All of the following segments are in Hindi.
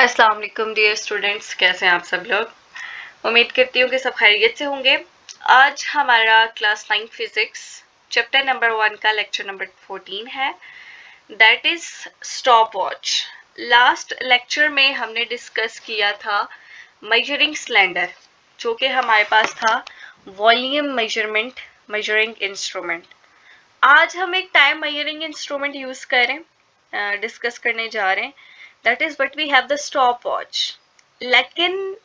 अस्सलाम वालेकुम डियर स्टूडेंट्स, कैसे हैं आप सब लोग। उम्मीद करती हूँ कि सब खैरियत से होंगे। आज हमारा क्लास 9 फिजिक्स चैप्टर नंबर 1 का लेक्चर नंबर 14 है, that is stop watch. Last lecture में हमने डिस्कस किया था मेजरिंग सिलेंडर, जो कि हमारे पास था वॉल्यूम मेजरमेंट मेजरिंग इंस्ट्रूमेंट। आज हम एक टाइम मेजरिंग इंस्ट्रूमेंट यूज करें, डिस्कस करने जा रहे हैं, that is but we have the stop watch. लेकिन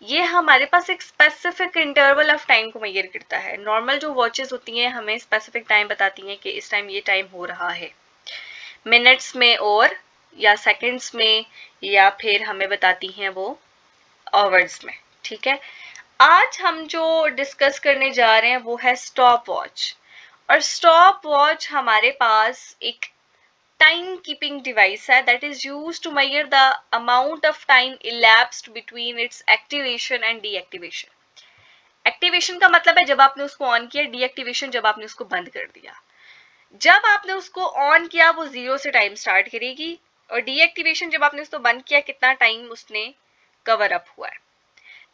ये हमारे पास एक स्पेसिफिक इंटरवल ऑफ टाइम को मेजर करता है। नॉर्मल जो वॉचेस होती हैं हमें स्पेसिफिक टाइम बताती हैं कि इस टाइम ये टाइम हो रहा है, मिनट्स में और या सेकंड्स में, या फिर हमें बताती हैं वो आवर्स में। ठीक है, आज हम जो डिस्कस करने जा रहे हैं वो है स्टॉप वॉच। और स्टॉप वॉच हमारे पास एक टाइम कीपिंग डिवाइस है that is used to measure the amount of time elapsed between its activation and deactivation. Activation का मतलब है जब आपने उसको ऑन किया, डीएक्टिवेशन जब आपने उसको बंद कर दिया। जब आपने उसको ऑन किया वो 0 से टाइम स्टार्ट करेगी, और डीएक्टिवेशन जब आपने उसको बंद किया कितना टाइम उसने कवर अप हुआ है।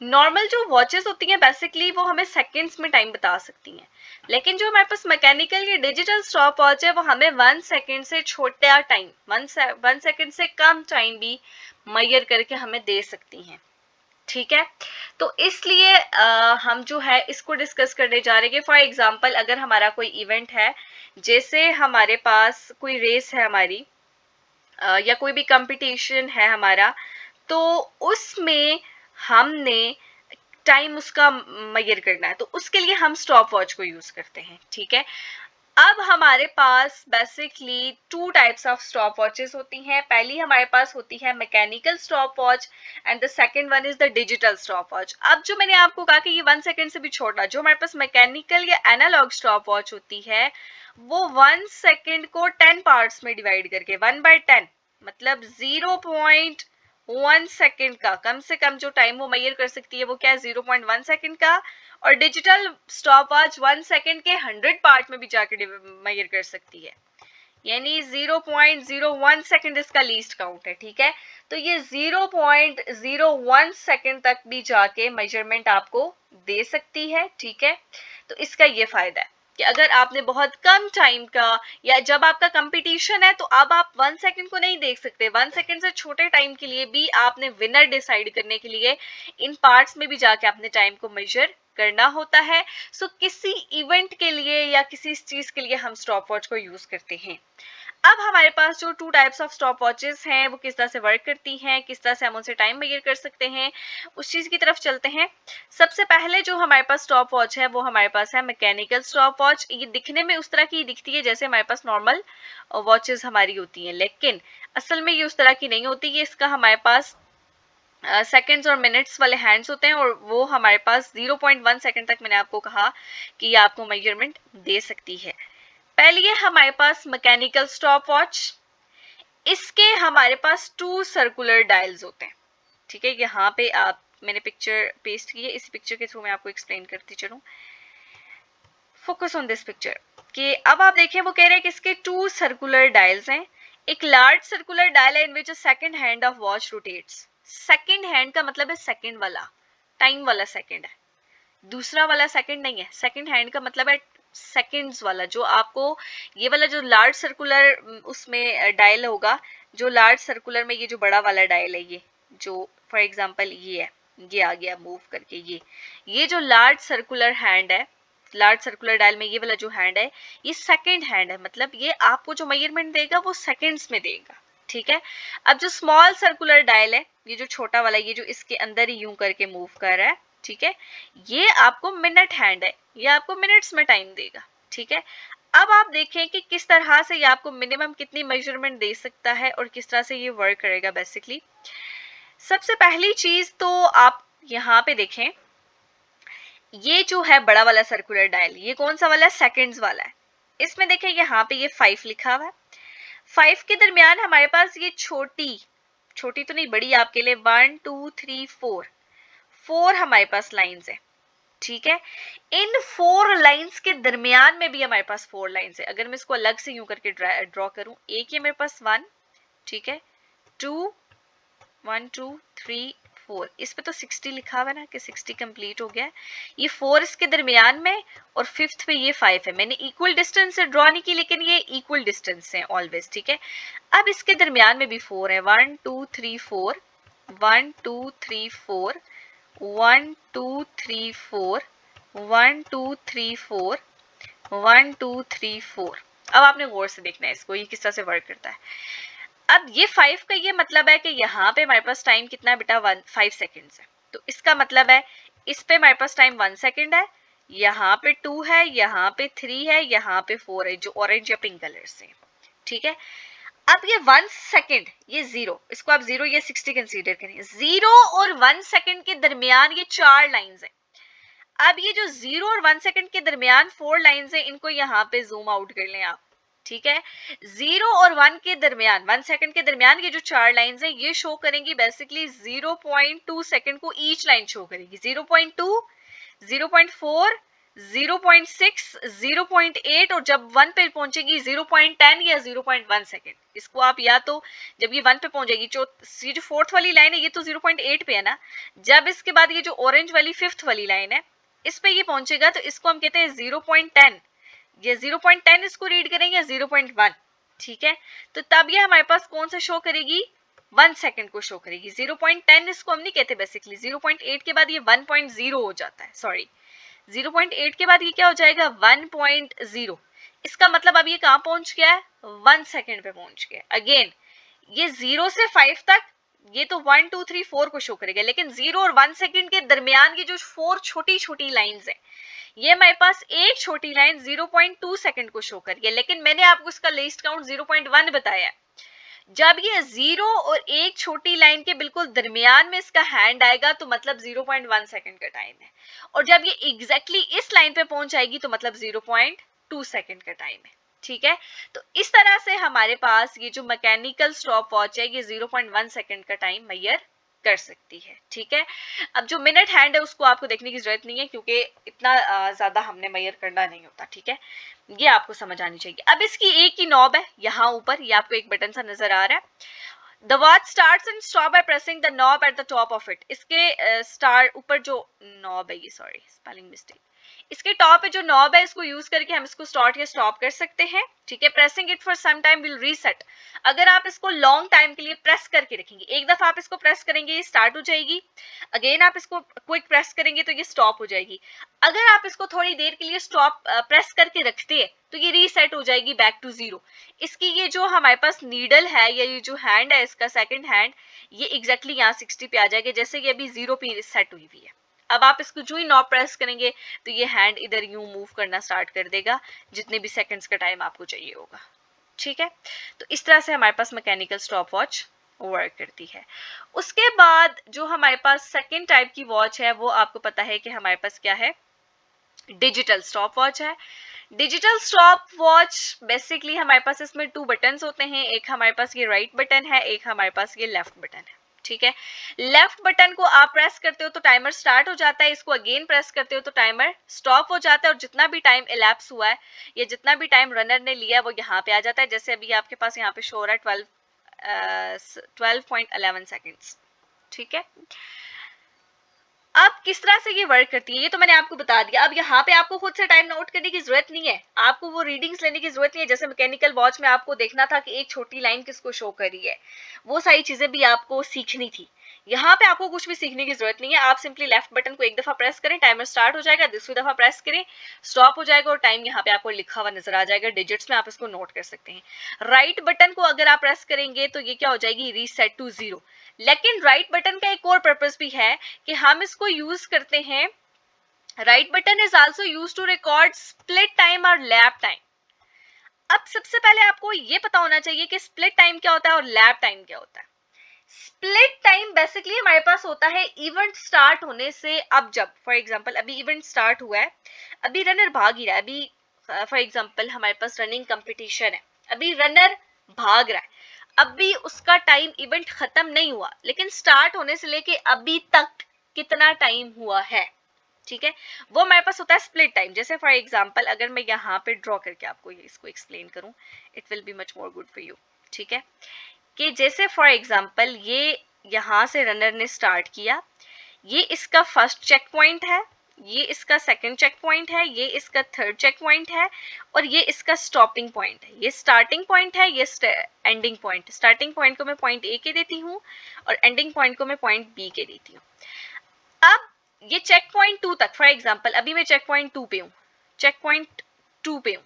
नॉर्मल जो वॉचेस होती हैं बेसिकली वो हमें सेकंड्स में टाइम बता सकती हैं, लेकिन जो हमारे पास मैकेनिकल या डिजिटल स्टॉप वॉच है वो हमें 1 सेकंड से छोटा टाइम, 1 सेकंड से कम टाइम भी मेजर करके हमें दे सकती हैं। ठीक है, तो इसलिए हम जो है इसको डिस्कस करने जा रहे हैं। फॉर एग्जांपल अगर हमारा कोई इवेंट है, जैसे हमारे पास कोई रेस है हमारी, या कोई भी कंपटीशन है हमारा, तो उसमें हमने टाइम उसका मेजर करना है, तो उसके लिए हम स्टॉप वॉच को यूज करते हैं। ठीक है, अब हमारे पास basically 2 types of stopwatches होती हैं। पहली हमारे पास होती है mechanical stopwatch and the second one is the digital stopwatch. अब जो मैंने आपको कहा कि ये 1 सेकंड से भी छोटा, जो हमारे पास मैकेनिकल या एनालॉग स्टॉप वॉच होती है वो 1 सेकंड को 10 पार्ट्स में डिवाइड करके 1/10, मतलब 0.1 सेकंड का कम से कम जो टाइम वो मेजर कर सकती है वो क्या है, 0.1 सेकंड का। और डिजिटल स्टॉप वॉच 1 सेकंड के 100 पार्ट में भी जाके मेजर कर सकती है, यानी 0.01 सेकंड इसका लीस्ट काउंट है। ठीक है, तो ये 0.01 सेकंड तक भी जाके मेजरमेंट आपको दे सकती है। ठीक है, तो इसका ये फायदा है कि अगर आपने बहुत कम टाइम का, या जब आपका कंपटीशन है, तो अब आप 1 सेकंड को नहीं देख सकते। 1 सेकंड से छोटे टाइम के लिए भी आपने विनर डिसाइड करने के लिए इन पार्ट्स में भी जाके अपने टाइम को मेजर करना होता है। सो किसी इवेंट के लिए या किसी चीज के लिए हम स्टॉप वॉच को यूज करते हैं। अब हमारे पास जो 2 टाइप्स ऑफ स्टॉप वॉचेस हैं वो किस तरह से वर्क करती हैं, किस तरह से हम उनसे टाइम मेजर कर सकते हैं, उस चीज की तरफ चलते हैं। सबसे पहले जो हमारे पास स्टॉप वॉच है वो हमारे पास है मैकेनिकल स्टॉप वॉच। ये दिखने में उस तरह की दिखती है जैसे हमारे पास नॉर्मल वॉचेस हमारी होती हैं, लेकिन असल में ये उस तरह की नहीं होती। ये इसका हमारे पास सेकंड्स और मिनट्स वाले हैंड्स होते हैं, और वो हमारे पास 0.1 सेकंड तक, मैंने आपको कहा कि ये आपको मेजरमेंट दे सकती है। पहली है हमारे पास मैकेनिकल स्टॉप वॉच। इसके हमारे पास 2 सर्कुलर डायल्स होते हैं। ठीक है, यहाँ पे आप, मैंने पिक्चर पेस्ट की है, इसी पिक्चर के थ्रू मैं आपको एक्सप्लेन करती चलूं। फोकस ऑन दिस पिक्चर कि अब आप देखें, वो कह रहे हैं कि इसके 2 सर्कुलर डायल्स हैं। एक लार्ज सर्कुलर डायल है in which a second hand of watch rotates. Second hand का मतलब है सेकंड वाला, टाइम वाला सेकंड है, दूसरा वाला सेकंड नहीं है। सेकंड हैंड का मतलब है सेकंड्स वाला। जो आपको ये वाला जो लार्ज सर्कुलर उसमें डायल होगा, जो लार्ज सर्कुलर में ये जो बड़ा वाला डायल है, ये जो फॉर एग्जांपल ये है, ये आ गया मूव करके, ये जो लार्ज सर्कुलर हैंड है, लार्ज सर्कुलर डायल में ये वाला जो हैंड है ये सेकंड हैंड है, मतलब ये आपको जो मेजरमेंट देगा वो सेकंड्स में देगा। ठीक है, अब जो स्मॉल सर्कुलर डायल है, ये जो छोटा वाला, ये जो इसके अंदर ही यूं करके मूव कर रहा है, ठीक है, ये आपको मिनट हैंड है, ये आपको मिनट्स में टाइम देगा। ठीक है, अब आप देखें कि किस तरह से ये आपको मिनिमम कितनी मेजरमेंट दे सकता है और किस तरह से ये वर्क करेगा। बेसिकली सबसे पहली चीज तो आप यहाँ पे देखें, ये जो है बड़ा वाला सर्कुलर डायल, ये कौन सा वाला है, सेकंड्स वाला है। इसमें देखें यहाँ पे ये 5 लिखा हुआ है। 5 के दरमियान हमारे पास ये छोटी, छोटी तो नहीं बड़ी आपके लिए, 1 2 3 4 हमारे पास लाइंस है। ठीक है, इन 4 लाइंस के दरमियान में भी हमारे पास 4 लाइंस है। अगर मैं इसको अलग से यूं करके ड्रॉ करूं, एक ये मेरे पास 1, ठीक है, 2, 1 2 3 4, इस पे तो 60 लिखा हुआ है ना कि 60 कंप्लीट हो गया है। ये 4 इसके दरमियान में और 5th पे ये 5 है। मैंने इक्वल डिस्टेंस से ड्रॉ नहीं की, लेकिन ये इक्वल डिस्टेंस है ऑलवेज, ठीक है। अब इसके दरमियान में भी 4 है, 1 2 3 4, 1 2 3 4, 1 2 3 4, 1 2 3 4, 1 2 3 4। अब आपने गौर से देखना है इसको, ये किस तरह से वर्क करता है। अब ये 5 का ये मतलब है कि यहाँ पे हमारे पास टाइम कितना है बेटा, 5 सेकेंड्स है। तो इसका मतलब है इस पे हमारे पास टाइम 1 सेकेंड है, यहाँ पे 2 है, यहाँ पे 3 है, यहाँ पे 4 है, जो ऑरेंज या पिंक कलर से, ठीक है। अब ये 1 सेकेंड, ये 0, इसको आप 0 या 60 कंसीडर करें। 0 और 1 सेकेंड के दरमियान ये 4 लाइंस है। अब ये जो 0 और 1 सेकेंड के दरमियान 4 लाइंस है, इनको यहाँ पे जूम आउट कर लें आप, ठीक है। 0 और 1 के दरमियान, 1 सेकंड के दरमियान ये जो 4 लाइंस हैं, ये शो करेंगी बेसिकली 0.2 सेकंड को ईच लाइन शो करेगी। 0.2, 0.4, 0.6, 0.8 और जब 1 पे पहुंचेगी 0.10 या 0.1 सेकंड। इसको आप या तो जब ये 1 पे पहुंचेगी, जो 4th वाली लाइन है ये तो 0.8 पे है ना, जब इसके बाद ये जो ऑरेंज वाली 5th वाली लाइन है इस पे ये पहुंचेगा तो इसको हम कहते हैं 0.10। ये 0.10 इसको रीड करेंगे, 0.1, ठीक है। तो तब ये हमारे पास कौन सा शो करेगी, 1 सेकंड को शो करेगी। 0.10 इसको हम नहीं कहते बेसिकली, 0.8 के बाद ये 1.0 हो जाता है, सॉरी 0.8 के बाद ये क्या हो जाएगा, 1.0। इसका मतलब अब ये कहां पहुंच गया है, 1 सेकंड पे पहुंच गया। अगेन ये 0 से 5 तक ये तो 1 2 3 4 को शो करेगा, लेकिन 0 और 1 सेकंड के दरमियान की जो 4 छोटी छोटी लाइंस है, ये हमारे पास एक छोटी लाइन 0.2 सेकंड को शो कर रही है, लेकिन मैंने आपको इसका लीस्ट काउंट 0.1 बताया। जब ये 0 और एक छोटी लाइन के बिल्कुल दरमियान में इसका हैंड आएगा तो मतलब 0.1 सेकंड का टाइम है, और जब ये एग्जैक्टली इस लाइन पे पहुंच जाएगी तो मतलब 0.2 सेकंड का टाइम है, ठीक है। तो इस तरह से हमारे पास ये जो मैकेनिकल स्टॉप वॉच है ये 0.1 सेकंड का टाइम मेजर कर सकती है, ठीक है। अब जो मिनट हैंड है उसको आपको देखने की जरूरत नहीं है, क्योंकि इतना ज्यादा हमने मेजर करना नहीं होता, ठीक है। ये आपको समझ आनी चाहिए। अब इसकी एक ही नॉब है यहाँ ऊपर, ये आपको एक बटन सा नजर आ रहा है। The watch starts and stop by pressing the knob at the top of it. इसके स्टार ऊपर जो नॉब है, ये सॉरी स्पेलिंग मिस्टेक, इसके टॉप पे जो नॉब है इसको यूज करके हम इसको स्टार्ट या स्टॉप कर सकते हैं, ठीक है। Pressing it for some time will reset. अगर आप इसको लॉन्ग टाइम के लिए प्रेस करके रखेंगे, एक दफा आप इसको प्रेस करेंगे ये स्टार्ट हो जाएगी, अगेन आप इसको क्विक प्रेस करेंगे तो ये स्टॉप हो जाएगी। अगर आप इसको थोड़ी देर के लिए स्टॉप प्रेस करके रखते हैं तो ये रीसेट हो जाएगी बैक टू 0। इसकी ये जो हमारे पास नीडल है या ये जो हैंड है इसका सेकंड हैंड, ये एग्जैक्टली यहाँ 60 पे आ जाएगा, जैसे कि अभी 0 पे सेट हुई हुई है। अब आप इसको जो ही नॉब प्रेस करेंगे तो ये हैंड इधर यूं मूव करना स्टार्ट कर देगा जितने भी सेकंड्स का टाइम आपको चाहिए होगा, ठीक है। तो इस तरह से हमारे पास मैकेनिकल स्टॉप वॉच वर्क करती है। उसके बाद जो हमारे पास सेकंड टाइप की वॉच है वो आपको पता है कि हमारे पास क्या है, डिजिटल स्टॉप वॉच है। डिजिटल स्टॉप वॉच बेसिकली हमारे पास इसमें 2 बटन्स होते हैं, एक हमारे पास ये राइट बटन है, एक हमारे पास ये लेफ्ट बटन है, ठीक है। लेफ्ट बटन को आप प्रेस करते हो तो टाइमर स्टार्ट हो जाता है, इसको अगेन प्रेस करते हो तो टाइमर स्टॉप हो जाता है, और जितना भी टाइम इलैप्स हुआ है या जितना भी टाइम रनर ने लिया है वो यहाँ पे आ जाता है। जैसे अभी आपके पास यहाँ पे शो हो रहा है 12.11 सेकेंड्स, ठीक है। अब किस तरह से ये वर्क करती है ये तो मैंने आपको बता दिया। अब यहाँ पे आपको खुद से टाइम नोट करने की जरूरत नहीं है, आपको वो रीडिंग्स लेने की जरूरत नहीं है। जैसे मैकेनिकल वॉच में आपको देखना था कि एक छोटी लाइन किसको शो कर रही है, वो सारी चीजें भी आपको सीखनी थी। यहाँ पे आपको कुछ भी सीखने की जरूरत नहीं है, आप सिंपली लेफ्ट बटन को एक दफा प्रेस करें, टाइमर स्टार्ट हो जाएगा, दूसरी दफा प्रेस करें स्टॉप हो जाएगा, और टाइम यहाँ पे आपको लिखा हुआ नजर आ जाएगा डिजिट्स में, आप इसको नोट कर सकते हैं। राइट बटन को अगर आप प्रेस करेंगे तो ये क्या हो जाएगी, रीसेट टू 0। लेकिन राइट बटन का एक और पर्पस भी है कि हम इसको यूज करते हैं, right button is also use to record split time और लैप टाइम। अब सबसे पहले आपको ये पता होना चाहिए कि स्प्लिट टाइम क्या होता है और लैप टाइम क्या होता है। स्प्लिट टाइम बेसिकली हमारे पास होता है इवेंट स्टार्ट होने से, अब जब फॉर एग्जांपल अभी इवेंट स्टार्ट हुआ है, अभी रनर भाग ही रहा है, अभी फॉर एग्जांपल हमारे पास रनिंग कंपटीशन है, अभी रनर भाग रहा है, अभी उसका टाइम इवेंट खत्म नहीं हुआ, लेकिन स्टार्ट होने से लेके अभी तक कितना टाइम हुआ है, ठीक है, वो हमारे पास होता है स्प्लिट टाइम। जैसे फॉर एग्जांपल अगर मैं यहाँ पे ड्रॉ करके आपको ये इसको एक्सप्लेन करूं, it will be much more good for you, ठीक है। कि जैसे फॉर एग्जांपल यहां से रनर ने स्टार्ट किया, ये इसका फर्स्ट चेक पॉइंट है, ये इसका सेकंड चेक पॉइंट है, ये इसका थर्ड चेक पॉइंट है और ये इसका स्टॉपिंग पॉइंट है। ये स्टार्टिंग पॉइंट है, ये एंडिंग पॉइंट। स्टार्टिंग पॉइंट को मैं पॉइंट ए के देती हूँ और एंडिंग पॉइंट को मैं पॉइंट बी के देती हूँ। अब ये चेक पॉइंट 2 तक, फॉर एग्जांपल अभी मैं चेक पॉइंट 2 पे हूँ, चेक पॉइंट 2 पे हूँ,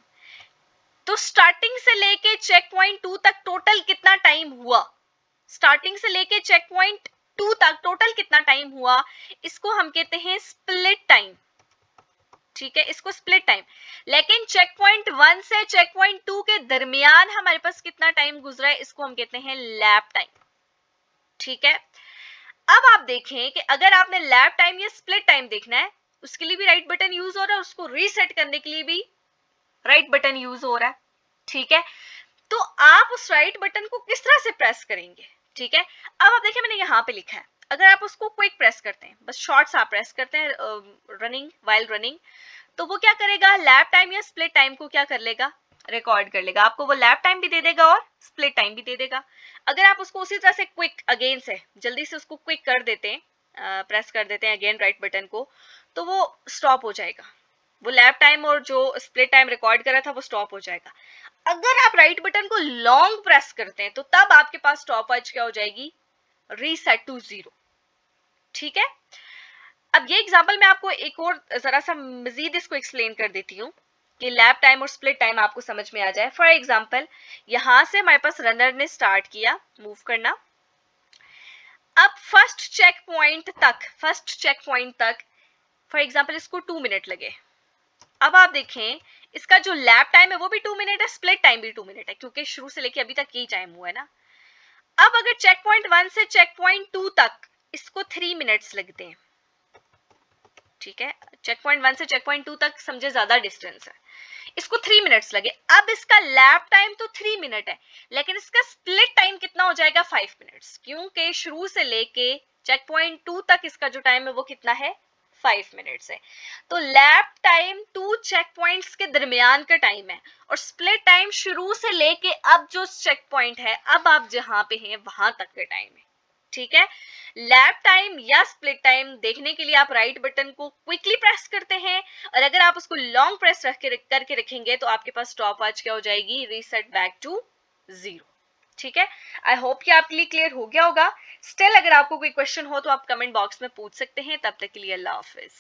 तो स्टार्टिंग से लेके चेक पॉइंट 2 तक टोटल कितना टाइम हुआ, स्टार्टिंग से लेके चेक पॉइंट 2 तक टोटल कितना टाइम हुआ, इसको हम कहते हैं स्प्लिट टाइम। ठीक है, इसको स्प्लिट टाइम। लेकिन चेक पॉइंट 1 से चेक पॉइंट 2 के दरमियान हमारे पास कितना टाइम गुजरा है, इसको हम कहते हैं लैप टाइम। ठीक है, अब आप देखें कि अगर आपने लैप टाइम या स्प्लिट टाइम देखना है, उसके लिए भी राइट बटन यूज हो रहा है, उसको रीसेट करने के लिए भी राइट बटन यूज हो रहा है। ठीक है, तो आप उस राइट बटन को किस तरह से प्रेस करेंगे। ठीक है, अब आप देखिए मैंने यहाँ पे लिखा है, अगर आप उसको क्विक प्रेस करते हैं, बस शॉर्ट्स आप प्रेस करते हैं रनिंग वाइल रनिंग, तो वो क्या करेगा, लैप टाइम या स्प्लिट टाइम को क्या कर लेगा, रिकॉर्ड कर लेगा। आपको वो लैप टाइम भी दे देगा और स्प्लिट टाइम भी दे देगा। अगर आप उसको उसी तरह से क्विक अगेन से जल्दी से उसको क्विक कर देते हैं, प्रेस कर देते हैं अगेन राइट बटन को, तो वो स्टॉप हो जाएगा, वो लैप टाइम और जो स्प्लिट टाइम रिकॉर्ड कर रहा था वो स्टॉप हो जाएगा। अगर आप राइट बटन को लॉन्ग प्रेस करते हैं तो तब आपके पास स्टॉपवॉच क्या हो जाएगी, रीसेट टू 0। ठीक है, अब ये एग्जांपल मैं आपको एक और जरा सा मजीद इसको एक्सप्लेन कर देती हूँ कि लैप टाइम और स्प्लिट टाइम आपको समझ में आ जाए। फॉर एग्जांपल यहां से हमारे पास रनर ने स्टार्ट किया मूव करना, अब फर्स्ट चेक पॉइंट तक फॉर एग्जांपल इसको 2 मिनट लगे। अब आप देखें इसका जो लैप टाइम है वो भी 2 मिनट है, स्प्लिट टाइम भी 2 मिनट है, क्योंकि शुरू से लेके अभी तक यही टाइम हुआ है ना। अब अगर चेक पॉइंट 1 से चेक पॉइंट 2 तक इसको 3 मिनट्स लगते हैं। ठीक है, चेक पॉइंट 1 से चेक पॉइंट 2 तक समझे ज्यादा डिस्टेंस है, इसको 3 मिनट्स लगे। अब इसका लैप टाइम तो 3 मिनट है, लेकिन इसका स्प्लिट टाइम कितना हो जाएगा, 5 मिनट्स, क्योंकि शुरू से लेके चेक पॉइंट 2 तक इसका जो टाइम है वो कितना है, 5 मिनट्स है। तो लैप टाइम 2 चेक पॉइंट्स के दरमियान का टाइम है और स्प्लिट टाइम शुरू से लेके अब जो चेक पॉइंट है, अब आप जहां पे हैं वहां तक का टाइम है। ठीक है, लैप टाइम या स्प्लिट टाइम देखने के लिए आप राइट बटन को क्विकली प्रेस करते हैं और अगर आप उसको लॉन्ग प्रेस करके रखेंगे तो आपके पास स्टॉप वॉच क्या हो जाएगी, रीसेट बैक टू 0। ठीक है, आई होप कि आपके लिए क्लियर हो गया होगा। स्टिल अगर आपको कोई क्वेश्चन हो तो आप कमेंट बॉक्स में पूछ सकते हैं। तब तक के लिए अल्लाह हाफिज।